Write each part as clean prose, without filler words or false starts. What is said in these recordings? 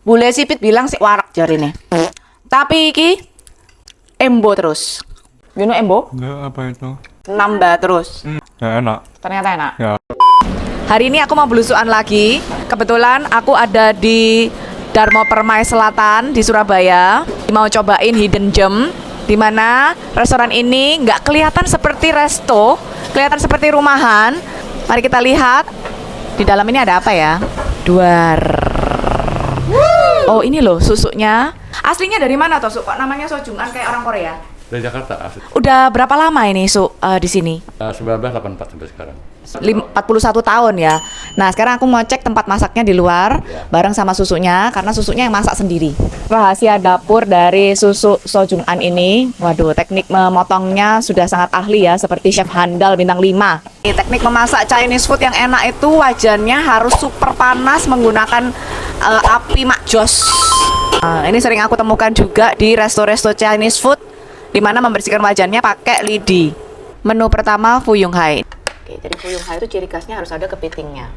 Bule sipit bilang sik warak jarine. Tapi iki embo terus. You know embo? Enggak, apa itu? Nambah terus. Ya enak. Ternyata enak. Ya. Hari ini aku mau belusukan lagi. Kebetulan aku ada di Darmo Permai Selatan di Surabaya. Mau cobain hidden gem, di mana restoran ini nggak kelihatan seperti resto, kelihatan seperti rumahan. Mari kita lihat di dalam ini ada apa ya. Duar. Oh ini loh susuknya. Aslinya dari mana toh, Su? Kok namanya sojungan kayak orang Korea? Dari Jakarta asli. Udah berapa lama ini, Su, di sini? 1984 sampai sekarang. 41 tahun ya. Nah sekarang aku mau cek tempat masaknya di luar bareng sama susunya, karena susunya yang masak sendiri. Rahasia dapur dari susu sojungan ini, waduh, teknik memotongnya sudah sangat ahli ya, seperti Chef Handal bintang 5. Teknik memasak Chinese food yang enak itu wajannya harus super panas menggunakan api makjos. Ini sering aku temukan juga di resto-resto Chinese food, di mana membersihkan wajannya pakai lidi. Menu pertama fuyung hai. Oke, jadi fuyung hai itu ciri khasnya harus ada kepitingnya.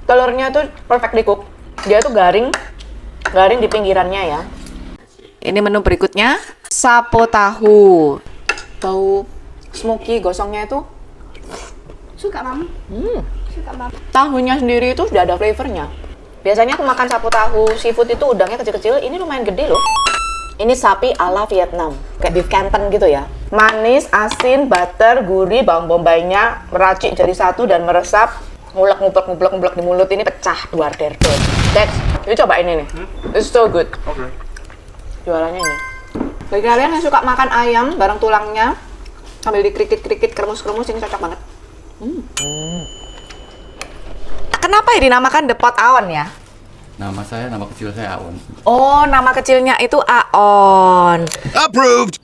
Telurnya tuh perfectly cook. Dia tuh garing di pinggirannya ya. Ini menu berikutnya, sapo tahu. Bau smoky gosongnya itu suka mama. Suka mama. Tahunya sendiri itu sudah ada flavornya. Biasanya aku makan sapo tahu seafood itu udangnya kecil-kecil, ini lumayan gede loh. Ini sapi ala Vietnam, kayak beef Canton gitu ya. Manis, asin, butter, gurih, bawang bombaynya meracik jadi satu dan meresap. Ngulek di mulut, ini pecah duar derdor. Dex, ini cobain ini. It's so good. Oke. Jualannya ini. Bagi kalian yang suka makan ayam bareng tulangnya, sambil dikrikit-krikit, kremus-kremus, ini cocok banget. Kenapa ya dinamakan The Pot Aon ya? Nama kecil saya Aon. Oh, nama kecilnya itu Aon. Approved.